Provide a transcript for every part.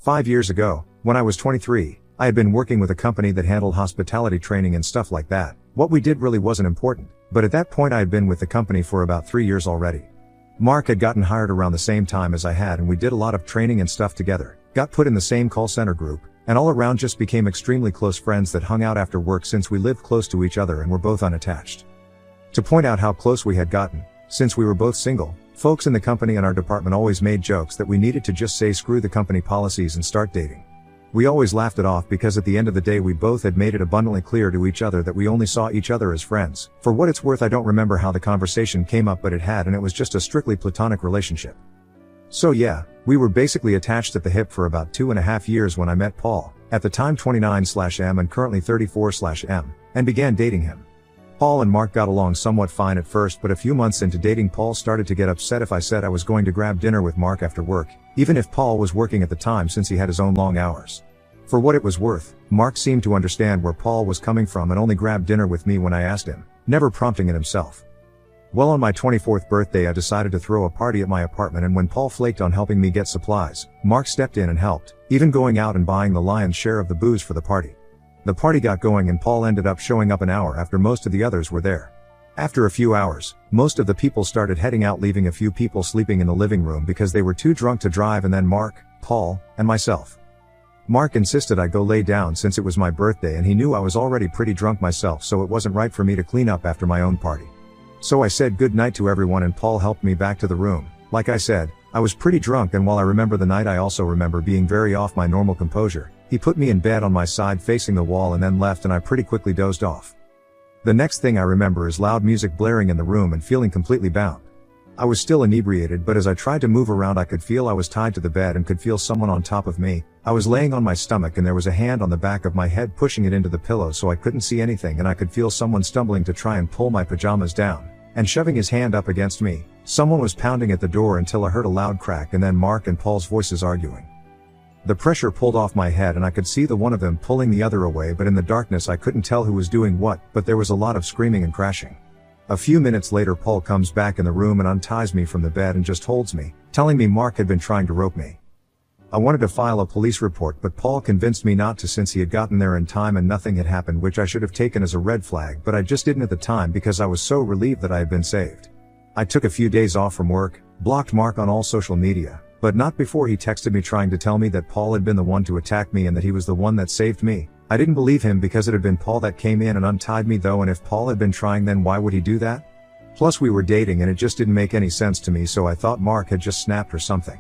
5 years ago, when I was 23, I had been working with a company that handled hospitality training and stuff like that. What we did really wasn't important, but at that point I had been with the company for about 3 years already. Mark had gotten hired around the same time as I had, and we did a lot of training and stuff together, got put in the same call center group, and all around just became extremely close friends that hung out after work since we lived close to each other and were both unattached. To point out how close we had gotten, since we were both single, folks in the company and our department always made jokes that we needed to just say screw the company policies and start dating. We always laughed it off because at the end of the day we both had made it abundantly clear to each other that we only saw each other as friends. For what it's worth, I don't remember how the conversation came up, but it had, and it was just a strictly platonic relationship. So yeah, we were basically attached at the hip for about 2.5 years when I met Paul, at the time 29/M and currently 34/M, and began dating him. Paul and Mark got along somewhat fine at first, but a few months into dating Paul started to get upset if I said I was going to grab dinner with Mark after work, even if Paul was working at the time since he had his own long hours. For what it was worth, Mark seemed to understand where Paul was coming from and only grabbed dinner with me when I asked him, never prompting it himself. Well, on my 24th birthday I decided to throw a party at my apartment, and when Paul flaked on helping me get supplies, Mark stepped in and helped, even going out and buying the lion's share of the booze for the party. The party got going and Paul ended up showing up an hour after most of the others were there. After a few hours, most of the people started heading out, leaving a few people sleeping in the living room because they were too drunk to drive, and then Mark, Paul, and myself. Mark insisted I go lay down since it was my birthday, and he knew I was already pretty drunk myself, so it wasn't right for me to clean up after my own party. So I said good night to everyone and Paul helped me back to the room. Like I said, I was pretty drunk, and while I remember the night I also remember being very off my normal composure. He put me in bed on my side facing the wall and then left, and I pretty quickly dozed off. The next thing I remember is loud music blaring in the room and feeling completely bound. I was still inebriated, but as I tried to move around I could feel I was tied to the bed and could feel someone on top of me. I was laying on my stomach and there was a hand on the back of my head pushing it into the pillow so I couldn't see anything, and I could feel someone stumbling to try and pull my pajamas down, and shoving his hand up against me. Someone was pounding at the door until I heard a loud crack and then Mark and Paul's voices arguing. The pressure pulled off my head and I could see the one of them pulling the other away, but in the darkness I couldn't tell who was doing what, but there was a lot of screaming and crashing. A few minutes later Paul comes back in the room and unties me from the bed and just holds me, telling me Mark had been trying to rope me. I wanted to file a police report, but Paul convinced me not to since he had gotten there in time and nothing had happened, which I should have taken as a red flag, but I just didn't at the time because I was so relieved that I had been saved. I took a few days off from work, blocked Mark on all social media, but not before he texted me trying to tell me that Paul had been the one to attack me and that he was the one that saved me. I didn't believe him because it had been Paul that came in and untied me though, and if Paul had been trying, then why would he do that? Plus we were dating and it just didn't make any sense to me, so I thought Mark had just snapped or something.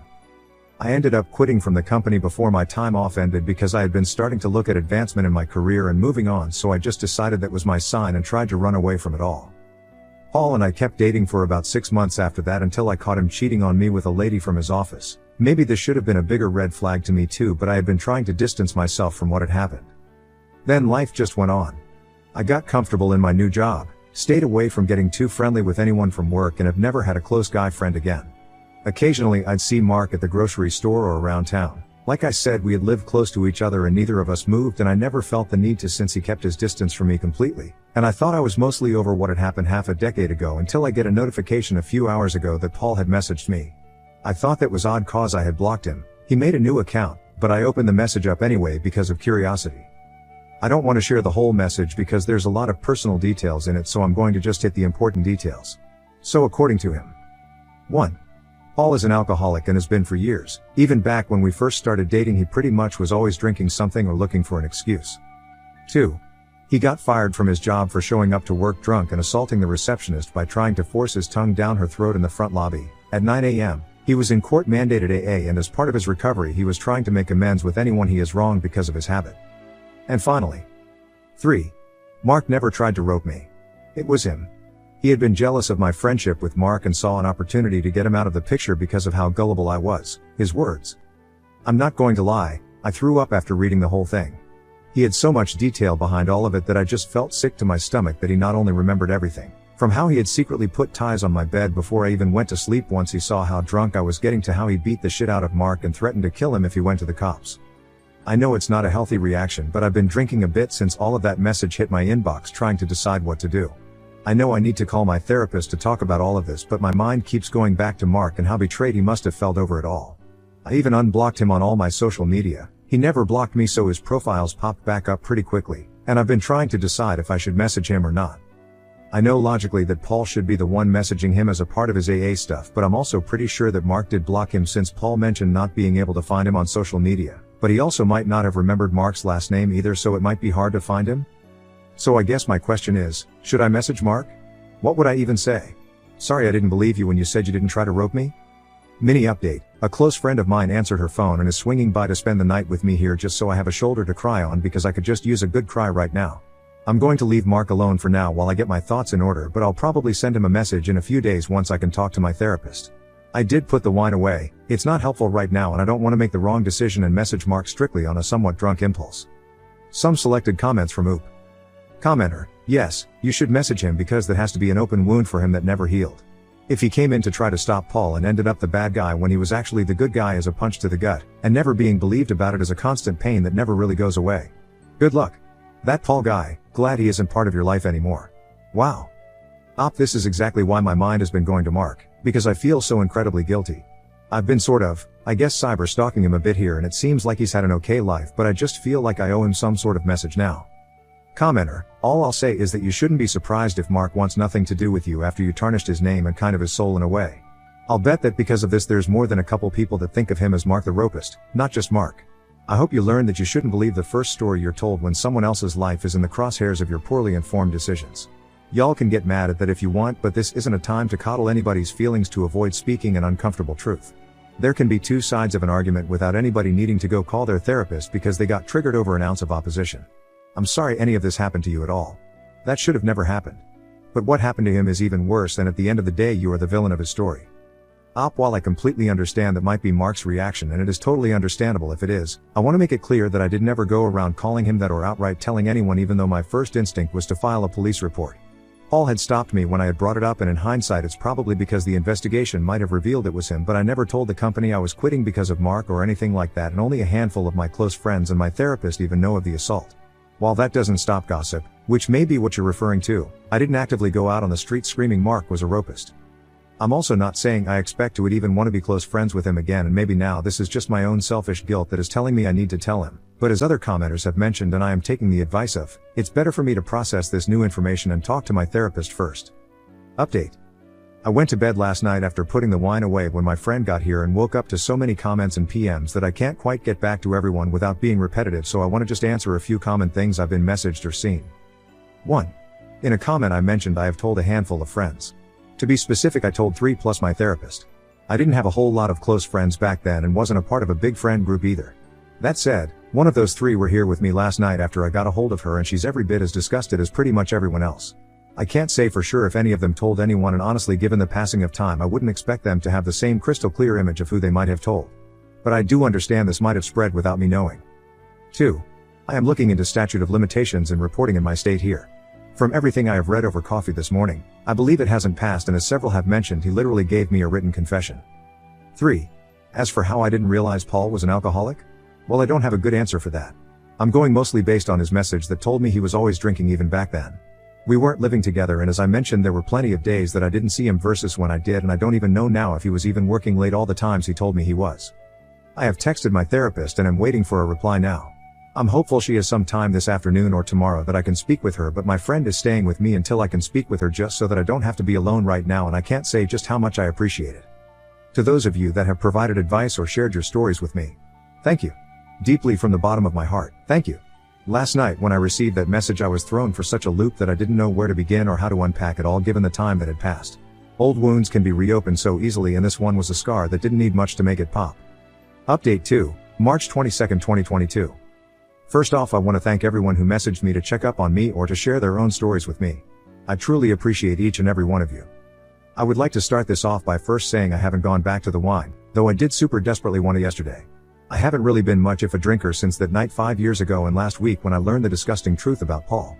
I ended up quitting from the company before my time off ended because I had been starting to look at advancement in my career and moving on, so I just decided that was my sign and tried to run away from it all. Paul and I kept dating for about 6 months after that until I caught him cheating on me with a lady from his office. Maybe this should have been a bigger red flag to me too, but I had been trying to distance myself from what had happened. Then life just went on. I got comfortable in my new job, stayed away from getting too friendly with anyone from work, and have never had a close guy friend again. Occasionally I'd see Mark at the grocery store or around town. Like I said, we had lived close to each other and neither of us moved, and I never felt the need to since he kept his distance from me completely, and I thought I was mostly over what had happened half a decade ago until I get a notification a few hours ago that Paul had messaged me. I thought that was odd cause I had blocked him. He made a new account, but I opened the message up anyway because of curiosity. I don't want to share the whole message because there's a lot of personal details in it, so I'm going to just hit the important details. So according to him. 1. Paul is an alcoholic and has been for years. Even back when we first started dating he pretty much was always drinking something or looking for an excuse. 2. He got fired from his job for showing up to work drunk and assaulting the receptionist by trying to force his tongue down her throat in the front lobby. At 9 a.m., he was in court-mandated AA, and as part of his recovery he was trying to make amends with anyone he has wronged because of his habit. And finally. 3. Mark never tried to rope me. It was him. He had been jealous of my friendship with Mark and saw an opportunity to get him out of the picture because of how gullible I was. His words. I'm not going to lie, I threw up after reading the whole thing. He had so much detail behind all of it that I just felt sick to my stomach that he not only remembered everything, from how he had secretly put ties on my bed before I even went to sleep once he saw how drunk I was getting, to how he beat the shit out of Mark and threatened to kill him if he went to the cops. I know it's not a healthy reaction, but I've been drinking a bit since all of that message hit my inbox, trying to decide what to do. I know I need to call my therapist to talk about all of this, but my mind keeps going back to Mark and how betrayed he must have felt over it all. I even unblocked him on all my social media. He never blocked me, so his profiles popped back up pretty quickly, and I've been trying to decide if I should message him or not. I know logically that Paul should be the one messaging him as a part of his AA stuff, but I'm also pretty sure that Mark did block him since Paul mentioned not being able to find him on social media, but he also might not have remembered Mark's last name either, so it might be hard to find him. So I guess my question is, should I message Mark? What would I even say? Sorry I didn't believe you when you said you didn't try to rope me. Mini update, a close friend of mine answered her phone and is swinging by to spend the night with me here just so I have a shoulder to cry on, because I could just use a good cry right now. I'm going to leave Mark alone for now while I get my thoughts in order, but I'll probably send him a message in a few days once I can talk to my therapist. I did put the wine away, it's not helpful right now and I don't want to make the wrong decision and message Mark strictly on a somewhat drunk impulse. Some selected comments from Oop. Commenter, yes, you should message him because that has to be an open wound for him that never healed. If he came in to try to stop Paul and ended up the bad guy when he was actually the good guy as a punch to the gut, and never being believed about it as a constant pain that never really goes away. Good luck. That Paul guy, glad he isn't part of your life anymore. Wow. This is exactly why my mind has been going to Mark, because I feel so incredibly guilty. I've been sort of, I guess, cyber stalking him a bit here, and it seems like he's had an okay life, but I just feel like I owe him some sort of message now. Commenter, all I'll say is that you shouldn't be surprised if Mark wants nothing to do with you after you tarnished his name and kind of his soul in a way. I'll bet that because of this there's more than a couple people that think of him as Mark the Ropist, not just Mark. I hope you learn that you shouldn't believe the first story you're told when someone else's life is in the crosshairs of your poorly informed decisions. Y'all can get mad at that if you want, but this isn't a time to coddle anybody's feelings to avoid speaking an uncomfortable truth. There can be two sides of an argument without anybody needing to go call their therapist because they got triggered over an ounce of opposition. I'm sorry any of this happened to you at all. That should have never happened. But what happened to him is even worse, and at the end of the day you are the villain of his story. While I completely understand that might be Mark's reaction, and it is totally understandable if it is, I want to make it clear that I did never go around calling him that or outright telling anyone, even though my first instinct was to file a police report. Paul had stopped me when I had brought it up, and in hindsight it's probably because the investigation might have revealed it was him, but I never told the company I was quitting because of Mark or anything like that, and only a handful of my close friends and my therapist even know of the assault. While that doesn't stop gossip, which may be what you're referring to, I didn't actively go out on the street screaming Mark was a ropist. I'm also not saying I expect to would even want to be close friends with him again, and maybe now this is just my own selfish guilt that is telling me I need to tell him, but as other commenters have mentioned and I am taking the advice of, it's better for me to process this new information and talk to my therapist first. Update. I went to bed last night after putting the wine away when my friend got here and woke up to so many comments and PMs that I can't quite get back to everyone without being repetitive, so I want to just answer a few common things I've been messaged or seen. 1. In a comment I mentioned I have told a handful of friends. To be specific, I told 3 plus my therapist. I didn't have a whole lot of close friends back then and wasn't a part of a big friend group either. That said, one of those 3 were here with me last night after I got a hold of her, and she's every bit as disgusted as pretty much everyone else. I can't say for sure if any of them told anyone, and honestly given the passing of time I wouldn't expect them to have the same crystal clear image of who they might have told. But I do understand this might have spread without me knowing. 2. I am looking into statute of limitations and reporting in my state here. From everything I have read over coffee this morning, I believe it hasn't passed, and as several have mentioned, he literally gave me a written confession. 3. As for how I didn't realize Paul was an alcoholic? Well, I don't have a good answer for that. I'm going mostly based on his message that told me he was always drinking even back then. We weren't living together, and as I mentioned, there were plenty of days that I didn't see him versus when I did, and I don't even know now if he was even working late all the times he told me he was. I have texted my therapist and am waiting for a reply now. I'm hopeful she has some time this afternoon or tomorrow that I can speak with her, but my friend is staying with me until I can speak with her, just so that I don't have to be alone right now, and I can't say just how much I appreciate it. To those of you that have provided advice or shared your stories with me, thank you. Deeply from the bottom of my heart, thank you. Last night when I received that message I was thrown for such a loop that I didn't know where to begin or how to unpack it all given the time that had passed. Old wounds can be reopened so easily, and this one was a scar that didn't need much to make it pop. Update 2, March 22, 2022. First off, I want to thank everyone who messaged me to check up on me or to share their own stories with me. I truly appreciate each and every one of you. I would like to start this off by first saying I haven't gone back to the wine, though I did super desperately want to yesterday. I haven't really been much of a drinker since that night 5 years ago and last week when I learned the disgusting truth about Paul.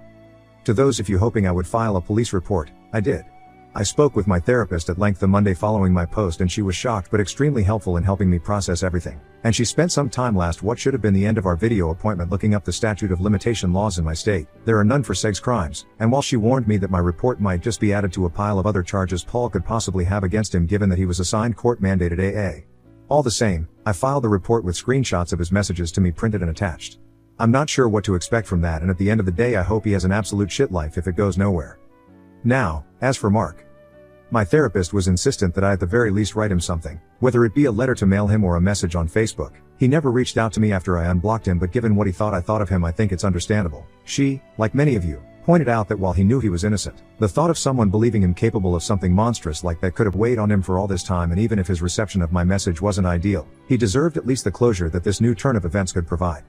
To those of you hoping I would file a police report, I did. I spoke with my therapist at length the Monday following my post, and she was shocked but extremely helpful in helping me process everything. And she spent some time last what should have been the end of our video appointment looking up the statute of limitation laws in my state. There are none for sex crimes, and while she warned me that my report might just be added to a pile of other charges Paul could possibly have against him given that he was assigned court-mandated AA, All the same, I filed the report with screenshots of his messages to me printed and attached. I'm not sure what to expect from that, and at the end of the day I hope he has an absolute shit life if it goes nowhere. Now, as for Mark. My therapist was insistent that I at the very least write him something, whether it be a letter to mail him or a message on Facebook. He never reached out to me after I unblocked him, but given what he thought I thought of him, I think it's understandable. She, like many of you, pointed out that while he knew he was innocent, the thought of someone believing him capable of something monstrous like that could have weighed on him for all this time, and even if his reception of my message wasn't ideal, he deserved at least the closure that this new turn of events could provide.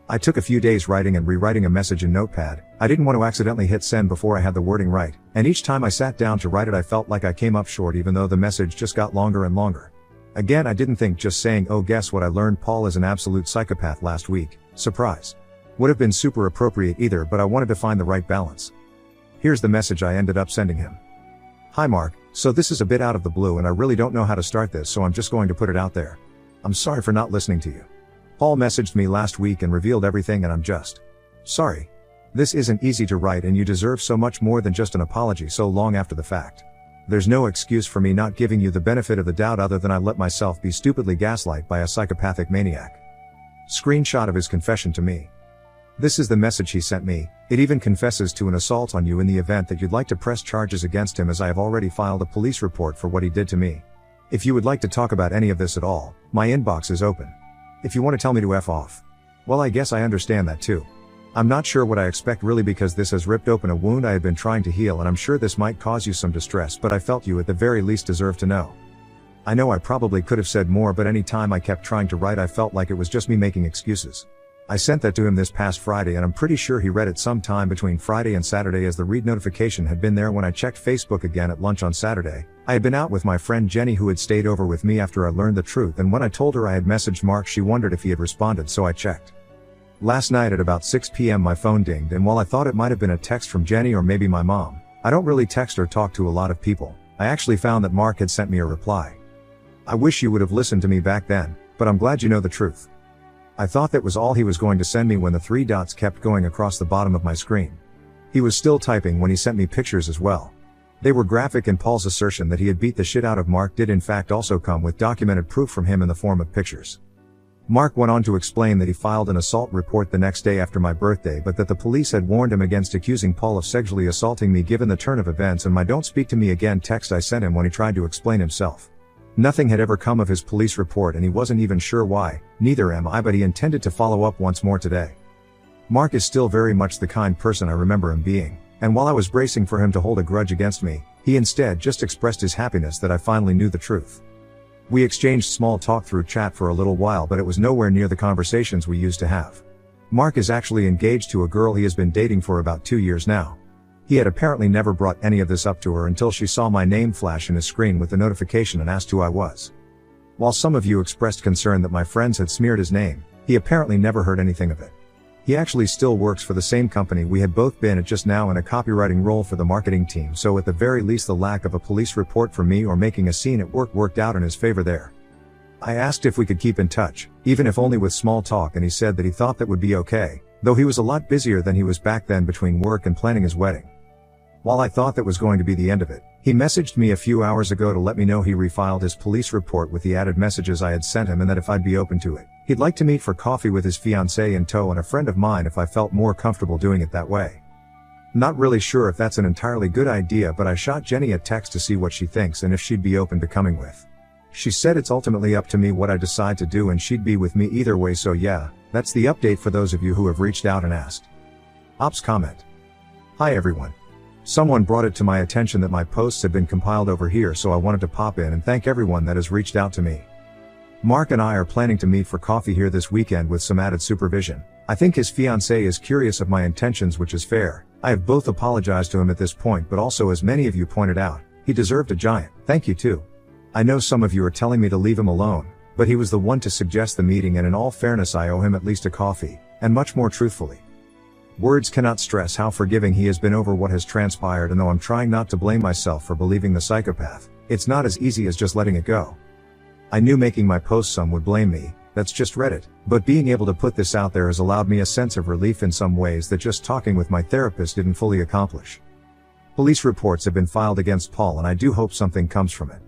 I took a few days writing and rewriting a message in Notepad. I didn't want to accidentally hit send before I had the wording right, and each time I sat down to write it I felt like I came up short, even though the message just got longer and longer. Again, I didn't think just saying, "Oh, guess what, I learned Paul is an absolute psychopath last week," surprise, would have been super appropriate either, but I wanted to find the right balance. Here's the message I ended up sending him. "Hi Mark, so this is a bit out of the blue and I really don't know how to start this, so I'm just going to put it out there. I'm sorry for not listening to you. Paul messaged me last week and revealed everything, and I'm just sorry. This isn't easy to write, and you deserve so much more than just an apology so long after the fact. There's no excuse for me not giving you the benefit of the doubt other than I let myself be stupidly gaslighted by a psychopathic maniac." Screenshot of his confession to me. This is the message he sent me. It even confesses to an assault on you in the event that you'd like to press charges against him, as I have already filed a police report for what he did to me. If you would like to talk about any of this at all, my inbox is open. If you want to tell me to F off, well, I guess I understand that too. I'm not sure what I expect really, because this has ripped open a wound I had been trying to heal, and I'm sure this might cause you some distress, but I felt you at the very least deserve to know. I know I probably could have said more, but any time I kept trying to write I felt like it was just me making excuses. I sent that to him this past Friday, and I'm pretty sure he read it sometime between Friday and Saturday, as the read notification had been there when I checked Facebook again at lunch on Saturday. I had been out with my friend Jenny, who had stayed over with me after I learned the truth, and when I told her I had messaged Mark, she wondered if he had responded, so I checked. Last night at about 6 p.m. my phone dinged, and while I thought it might have been a text from Jenny or maybe my mom, I don't really text or talk to a lot of people, I actually found that Mark had sent me a reply. "I wish you would have listened to me back then, but I'm glad you know the truth." I thought that was all he was going to send me when the 3 dots kept going across the bottom of my screen. He was still typing when he sent me pictures as well. They were graphic, and Paul's assertion that he had beat the shit out of Mark did in fact also come with documented proof from him in the form of pictures. Mark went on to explain that he filed an assault report the next day after my birthday, but that the police had warned him against accusing Paul of sexually assaulting me given the turn of events and my "don't speak to me again" text I sent him when he tried to explain himself. Nothing had ever come of his police report, and he wasn't even sure why, neither am I, but he intended to follow up once more today. Mark is still very much the kind person I remember him being, and while I was bracing for him to hold a grudge against me, he instead just expressed his happiness that I finally knew the truth. We exchanged small talk through chat for a little while, but it was nowhere near the conversations we used to have. Mark is actually engaged to a girl he has been dating for about 2 years now. He had apparently never brought any of this up to her until she saw my name flash in his screen with the notification and asked who I was. While some of you expressed concern that my friends had smeared his name, he apparently never heard anything of it. He actually still works for the same company we had both been at, just now in a copywriting role for the marketing team, so at the very least the lack of a police report from me or making a scene at work worked out in his favor there. I asked if we could keep in touch, even if only with small talk, and he said that he thought that would be okay, though he was a lot busier than he was back then between work and planning his wedding. While I thought that was going to be the end of it, he messaged me a few hours ago to let me know he refiled his police report with the added messages I had sent him, and that if I'd be open to it, he'd like to meet for coffee with his fiancée in tow and a friend of mine if I felt more comfortable doing it that way. Not really sure if that's an entirely good idea, but I shot Jenny a text to see what she thinks and if she'd be open to coming with. She said it's ultimately up to me what I decide to do, and she'd be with me either way, so yeah, that's the update for those of you who have reached out and asked. Ops comment. Hi everyone. Someone brought it to my attention that my posts had been compiled over here, so I wanted to pop in and thank everyone that has reached out to me. Mark and I are planning to meet for coffee here this weekend with some added supervision. I think his fiancée is curious of my intentions, which is fair. I have both apologized to him at this point, but also, as many of you pointed out, he deserved a giant thank you too. I know some of you are telling me to leave him alone, but he was the one to suggest the meeting, and in all fairness I owe him at least a coffee, and much more truthfully. Words cannot stress how forgiving he has been over what has transpired, and though I'm trying not to blame myself for believing the psychopath, it's not as easy as just letting it go. I knew making my post some would blame me, that's just Reddit, but being able to put this out there has allowed me a sense of relief in some ways that just talking with my therapist didn't fully accomplish. Police reports have been filed against Paul, and I do hope something comes from it.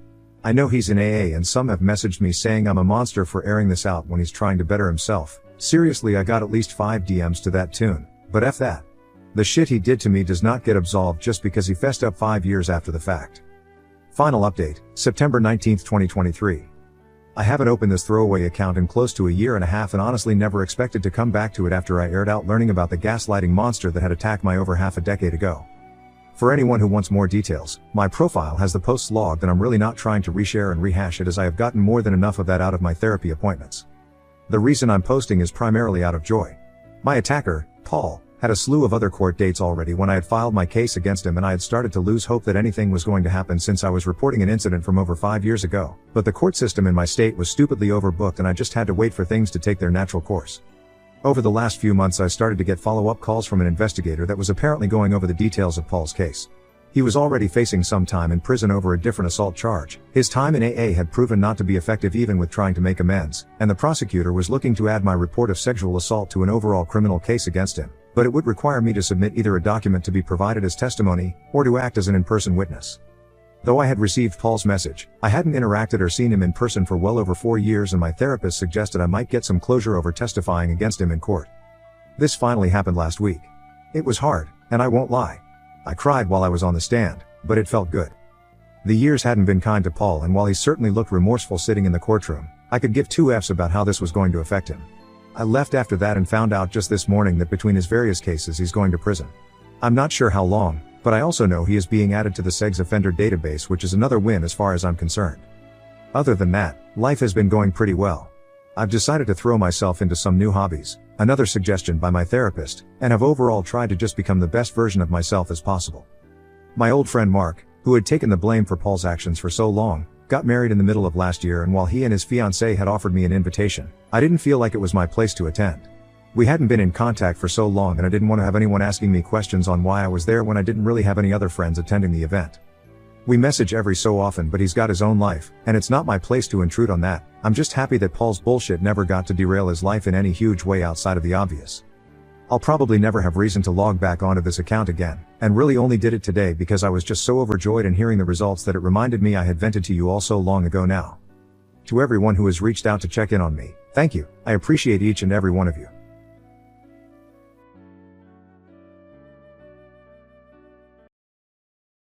I know he's in AA and some have messaged me saying I'm a monster for airing this out when he's trying to better himself. Seriously, I got at least 5 DMs to that tune, but F that. The shit he did to me does not get absolved just because he fessed up 5 years after the fact. Final update, September 19, 2023. I haven't opened this throwaway account in close to a year and a half and honestly never expected to come back to it after I aired out learning about the gaslighting monster that had attacked my over half a decade ago. For anyone who wants more details, my profile has the posts logged and I'm really not trying to reshare and rehash it as I have gotten more than enough of that out of my therapy appointments. The reason I'm posting is primarily out of joy. My attacker, Paul, had a slew of other court dates already when I had filed my case against him and I had started to lose hope that anything was going to happen since I was reporting an incident from over 5 years ago, but the court system in my state was stupidly overbooked and I just had to wait for things to take their natural course. Over the last few months I started to get follow-up calls from an investigator that was apparently going over the details of Paul's case. He was already facing some time in prison over a different assault charge. His time in AA had proven not to be effective even with trying to make amends, and the prosecutor was looking to add my report of sexual assault to an overall criminal case against him, but it would require me to submit either a document to be provided as testimony, or to act as an in-person witness. Though I had received Paul's message, I hadn't interacted or seen him in person for well over 4 years and my therapist suggested I might get some closure over testifying against him in court. This finally happened last week. It was hard, and I won't lie. I cried while I was on the stand, but it felt good. The years hadn't been kind to Paul and while he certainly looked remorseful sitting in the courtroom, I could give 2 Fs about how this was going to affect him. I left after that and found out just this morning that between his various cases he's going to prison. I'm not sure how long, but I also know he is being added to the SEGS offender database, which is another win as far as I'm concerned. Other than that, life has been going pretty well. I've decided to throw myself into some new hobbies, another suggestion by my therapist, and have overall tried to just become the best version of myself as possible. My old friend Mark, who had taken the blame for Paul's actions for so long, got married in the middle of last year and while he and his fiancée had offered me an invitation, I didn't feel like it was my place to attend. We hadn't been in contact for so long and I didn't want to have anyone asking me questions on why I was there when I didn't really have any other friends attending the event. We message every so often but he's got his own life, and it's not my place to intrude on that. I'm just happy that Paul's bullshit never got to derail his life in any huge way outside of the obvious. I'll probably never have reason to log back onto this account again, and really only did it today because I was just so overjoyed in hearing the results that it reminded me I had vented to you all so long ago now. To everyone who has reached out to check in on me, thank you. I appreciate each and every one of you.